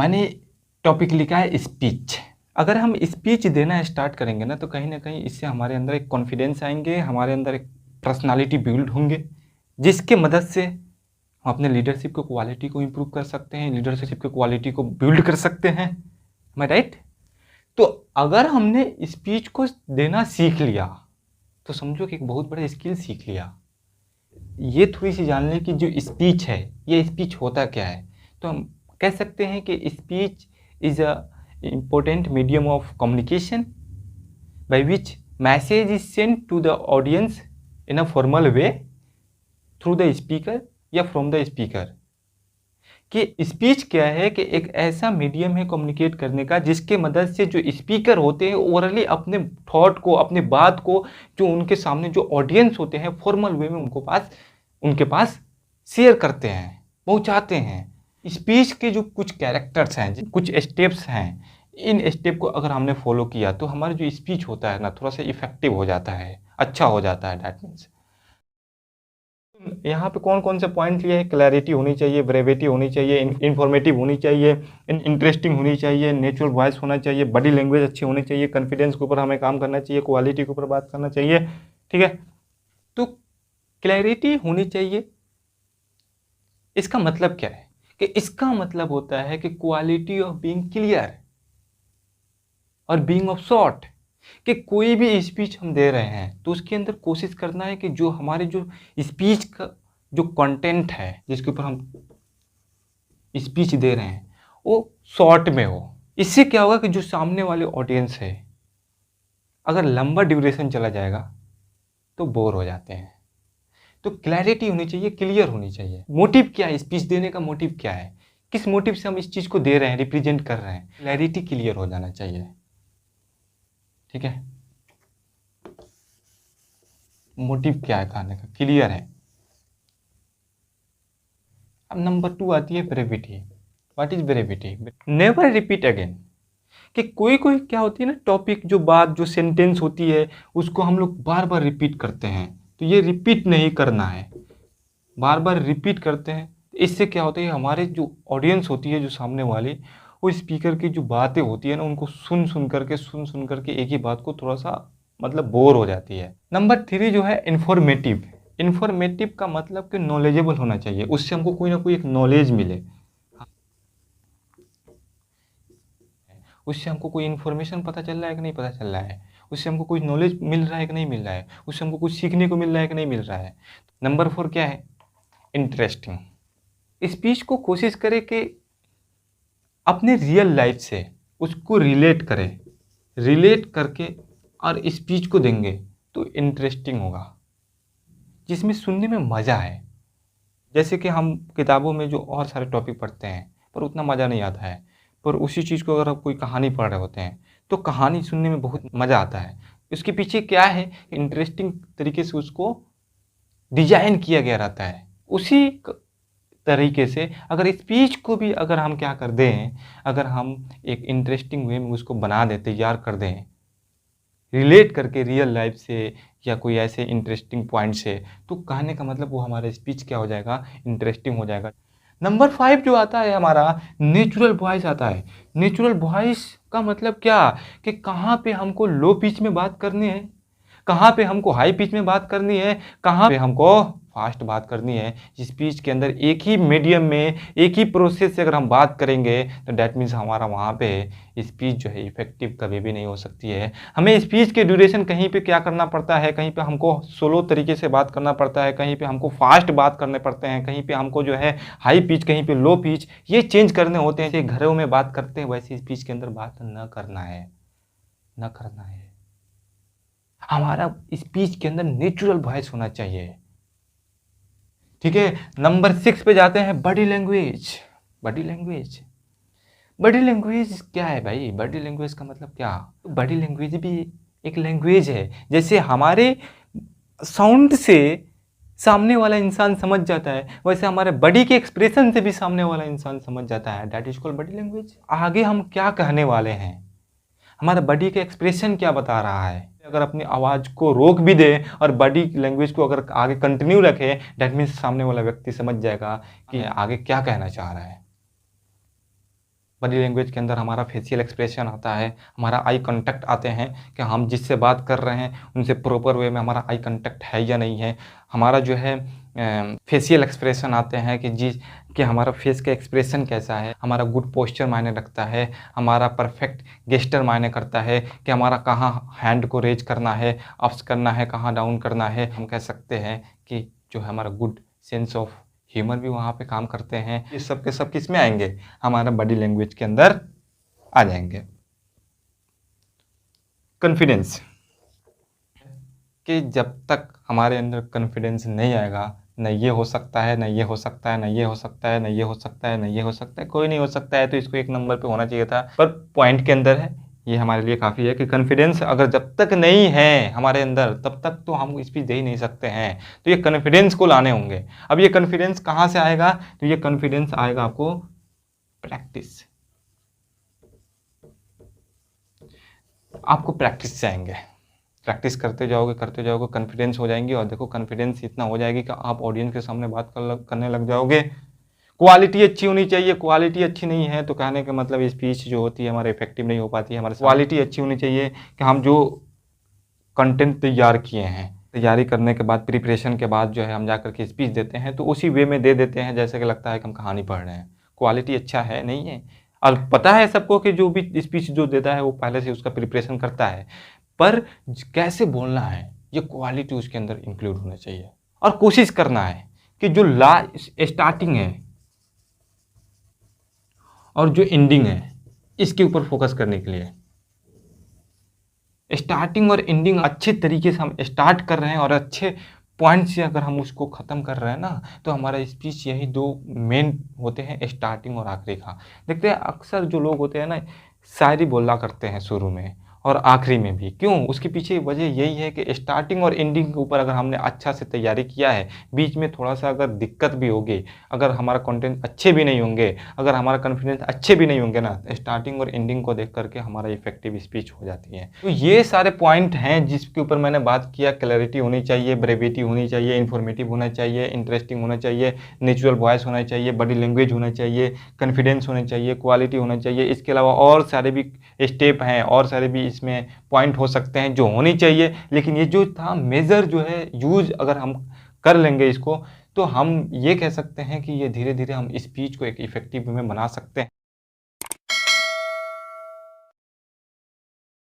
मैंने टॉपिक लिखा है स्पीच। अगर हम स्पीच देना स्टार्ट करेंगे ना, तो कहीं ना कहीं इससे हमारे अंदर एक कॉन्फिडेंस आएंगे, हमारे अंदर एक पर्सनालिटी बिल्ड होंगे, जिसके मदद से हम अपने लीडरशिप को क्वालिटी को इम्प्रूव कर सकते हैं, लीडरशिप की क्वालिटी को बिल्ड कर सकते हैं। मैं राइट? तो अगर हमने स्पीच को देना सीख लिया तो समझो कि एक बहुत बड़ा स्किल सीख लिया। ये थोड़ी सी जान लें कि जो स्पीच है, ये स्पीच होता क्या है। तो हम कह सकते हैं कि speech is a important medium of communication by which message is sent to the audience in a formal way through the speaker या फ्रॉम द स्पीकर। कि स्पीच क्या है कि एक ऐसा मीडियम है कम्युनिकेट करने का जिसके मदद से जो स्पीकर होते हैं ओरली अपने थॉट को, अपने बात को जो उनके सामने जो ऑडियंस होते हैं फॉर्मल वे में उनके पास शेयर करते हैं, पहुंचाते हैं। स्पीच के जो कुछ कैरेक्टर्स हैं, कुछ स्टेप्स हैं, इन स्टेप को अगर हमने फॉलो किया तो हमारा जो स्पीच होता है ना, थोड़ा सा इफेक्टिव हो जाता है, अच्छा हो जाता है। दैट मीन्स यहाँ पे कौन कौन से पॉइंट लिए हैं? क्लैरिटी होनी चाहिए, ब्रेविटी होनी चाहिए, इंफॉर्मेटिव होनी चाहिए, इंटरेस्टिंग होनी चाहिए, नेचुरल वॉइस होना चाहिए, बॉडी लैंग्वेज अच्छी होनी चाहिए, कॉन्फिडेंस के ऊपर हमें काम करना चाहिए, क्वालिटी के ऊपर बात करना चाहिए। ठीक है, तो क्लैरिटी होनी चाहिए। इसका मतलब क्या है? कि इसका मतलब होता है कि क्वालिटी ऑफ बीइंग क्लियर और बीइंग ऑफ शॉर्ट। कि कोई भी स्पीच हम दे रहे हैं तो उसके अंदर कोशिश करना है कि जो हमारे जो स्पीच का जो कंटेंट है, जिसके ऊपर हम स्पीच दे रहे हैं, वो शॉर्ट में हो। इससे क्या होगा कि जो सामने वाले ऑडियंस है, अगर लंबा ड्यूरेशन चला जाएगा तो बोर हो जाते हैं। तो क्लैरिटी होनी चाहिए, क्लियर होनी चाहिए। मोटिव क्या है? स्पीच देने का मोटिव क्या है? किस मोटिव से हम इस चीज को दे रहे हैं, रिप्रेजेंट कर रहे हैं? क्लैरिटी क्लियर हो जाना चाहिए। ठीक है, मोटिव क्या है कहने का? क्लियर है। अब नंबर 2 आती है brevity. What is brevity? Never repeat again. कि कोई कोई क्या होती है ना, टॉपिक जो बात जो सेंटेंस होती है उसको हम लोग बार बार रिपीट करते हैं, तो ये रिपीट नहीं करना है। बार बार रिपीट करते हैं, इससे क्या होता है, हमारे जो ऑडियंस होती है, जो सामने वाली, वो स्पीकर की जो बातें होती है ना, उनको सुन सुन करके एक ही बात को थोड़ा सा मतलब बोर हो जाती है। नंबर 3 जो है इंफॉर्मेटिव। इंफॉर्मेटिव का मतलब कि नॉलेजेबल होना चाहिए, उससे हमको कोई ना कोई एक नॉलेज मिले, उससे हमको कोई इन्फॉर्मेशन पता चल रहा है कि नहीं पता चल रहा है, उससे हमको कोई नॉलेज मिल रहा है कि नहीं मिल रहा है, उससे हमको कुछ सीखने को मिल रहा है कि नहीं मिल रहा है। नंबर 4 क्या है? इंटरेस्टिंग। स्पीच को कोशिश करें कि अपने रियल लाइफ से उसको रिलेट करें, रिलेट करके और स्पीच को देंगे तो इंटरेस्टिंग होगा, जिसमें सुनने में मज़ा आए। जैसे कि हम किताबों में जो और सारे टॉपिक पढ़ते हैं पर उतना मज़ा नहीं आता है, पर उसी चीज़ को अगर आप कोई कहानी पढ़ रहे होते हैं तो कहानी सुनने में बहुत मज़ा आता है। उसके पीछे क्या है? इंटरेस्टिंग तरीके से उसको डिजाइन किया गया रहता है। उसी तरीके से अगर स्पीच को भी अगर हम क्या कर दें, अगर हम एक इंटरेस्टिंग वे में उसको बना दें, तैयार कर दें, रिलेट करके रियल लाइफ से या कोई ऐसे इंटरेस्टिंग पॉइंट से, तो कहने का मतलब वो हमारा स्पीच क्या हो जाएगा? इंटरेस्टिंग हो जाएगा। नंबर 5 जो आता है हमारा, नेचुरल वॉइस आता है। नेचुरल वॉइस का मतलब क्या? कि कहाँ पे हमको लो पिच में बात करनी है, कहाँ पे हमको हाई पिच में बात करनी है, कहाँ पे हमको फास्ट बात करनी है। स्पीच के अंदर एक ही मीडियम में एक ही प्रोसेस से अगर हम बात करेंगे तो डैट मीन्स हमारा वहाँ पे स्पीच जो है इफेक्टिव कभी भी नहीं हो सकती है। हमें स्पीच के ड्यूरेशन कहीं पे क्या करना पड़ता है, कहीं पे हमको स्लो तरीके से बात करना पड़ता है, कहीं पे हमको फास्ट बात करने पड़ते हैं, कहीं पे हमको जो है हाई पिच, कहीं पे लो पिच, ये चेंज करने होते हैं। जैसे घरों में बात करते हैं वैसे स्पीच के अंदर बात न करना है, न करना है। हमारा स्पीच के अंदर नेचुरल वॉइस होना चाहिए। ठीक है, नंबर 6 पे जाते हैं, body language. Body language, body language क्या है भाई? बॉडी लैंग्वेज का मतलब क्या? बॉडी लैंग्वेज भी एक लैंग्वेज है। जैसे हमारे साउंड से सामने वाला इंसान समझ जाता है, वैसे हमारे बॉडी के एक्सप्रेशन से भी सामने वाला इंसान समझ जाता है। That is called body language. आगे हम क्या कहने वाले हैं, हमारा बॉडी का एक्सप्रेशन क्या बता रहा है। अगर अपनी आवाज़ को रोक भी दे और बॉडी लैंग्वेज को अगर आगे कंटिन्यू रखे, दैट मीन्स सामने वाला व्यक्ति समझ जाएगा कि आगे क्या कहना चाह रहा है। बॉडी लैंग्वेज के अंदर हमारा फेशियल एक्सप्रेशन आता है, हमारा आई कांटेक्ट आते हैं कि हम जिससे बात कर रहे हैं उनसे प्रॉपर वे में हमारा आई कांटेक्ट है या नहीं है। हमारा जो है फेशियल एक्सप्रेशन आते हैं कि हमारा फेस का एक्सप्रेशन कैसा है, हमारा गुड पोस्चर मायने रखता है, हमारा परफेक्ट गेस्चर मायने करता है कि हमारा कहाँ हैंड को रेज करना है, अप्स करना है, कहाँ डाउन करना है। हम कह सकते हैं कि जो है हमारा गुड सेंस ऑफ ह्यूमर भी वहाँ पे काम करते हैं। ये सब के सब किस में आएंगे, हमारा बॉडी लैंग्वेज के अंदर आ जाएंगे। कॉन्फिडेंस, कि जब तक हमारे अंदर कॉन्फिडेंस नहीं आएगा, न ये हो सकता है, न ये हो सकता है, न ये हो सकता है, न ये हो सकता है, न ये हो सकता है, कोई नहीं हो सकता है, तो इसको एक नंबर पे होना चाहिए था, पर पॉइंट के अंदर है। ये हमारे लिए काफ़ी है कि कॉन्फिडेंस अगर जब तक नहीं है हमारे अंदर तब तक तो हम स्पीच दे ही नहीं सकते हैं। तो ये कॉन्फिडेंस को लाने होंगे। अब ये कॉन्फिडेंस कहाँ से आएगा, तो ये कॉन्फिडेंस आएगा आपको प्रैक्टिस, आपको प्रैक्टिस से आएंगे। प्रैक्टिस करते जाओगे कॉन्फिडेंस हो जाएंगी, और देखो कॉन्फिडेंस इतना हो जाएगी कि आप ऑडियंस के सामने बात करने लग जाओगे। क्वालिटी अच्छी होनी चाहिए, क्वालिटी अच्छी नहीं है तो कहने का मतलब स्पीच जो होती है हमारे इफेक्टिव नहीं हो पाती है। हमारे क्वालिटी अच्छी होनी चाहिए कि हम जो कंटेंट तैयार किए हैं, तैयारी करने के बाद, प्रिपरेशन के बाद जो है हम जा करके स्पीच देते हैं तो उसी वे में दे देते हैं जैसे कि लगता है कि हम कहानी पढ़ रहे हैं। क्वालिटी अच्छा है नहीं है, और पता है सबको कि जो भी स्पीच जो देता है वो पहले से उसका प्रिपरेशन करता है, पर कैसे बोलना है ये क्वालिटी उसके अंदर इंक्लूड होना चाहिए। और कोशिश करना है कि जो स्टार्टिंग है और जो एंडिंग है इसके ऊपर फोकस करने के लिए, स्टार्टिंग और एंडिंग अच्छे तरीके से हम स्टार्ट कर रहे हैं और अच्छे पॉइंट से अगर हम उसको ख़त्म कर रहे हैं ना, तो हमारा स्पीच यही दो मेन होते हैं, स्टार्टिंग और आखिरी का। देखते हैं अक्सर जो लोग होते हैं ना, शायरी बोला करते हैं शुरू में और आखिरी में भी। क्यों? उसके पीछे वजह यही है कि स्टार्टिंग और एंडिंग के ऊपर अगर हमने अच्छा से तैयारी किया है, बीच में थोड़ा सा अगर दिक्कत भी होगी, अगर हमारा कंटेंट अच्छे भी नहीं होंगे, अगर हमारा कॉन्फिडेंस अच्छे भी नहीं होंगे ना, स्टार्टिंग और एंडिंग को देख करके हमारा इफेक्टिव स्पीच हो जाती है। तो ये सारे पॉइंट हैं जिसके ऊपर मैंने बात किया। क्लैरिटी होनी चाहिए, ब्रेविटी होनी चाहिए, इन्फॉर्मेटिव होना चाहिए, इंटरेस्टिंग होना चाहिए, नेचुरल वॉइस होना चाहिए, बॉडी लैंग्वेज होना चाहिए, कॉन्फिडेंस होना चाहिए, क्वालिटी होना चाहिए। इसके अलावा और सारे भी स्टेप हैं, और सारे भी इसमें पॉइंट हो सकते हैं जो होनी चाहिए। लेकिन ये जो था मेजर जो है यूज अगर हम कर लेंगे इसको, तो हम ये कह सकते हैं कि ये धीरे धीरे हम स्पीच को एक इफेक्टिव में बना सकते हैं।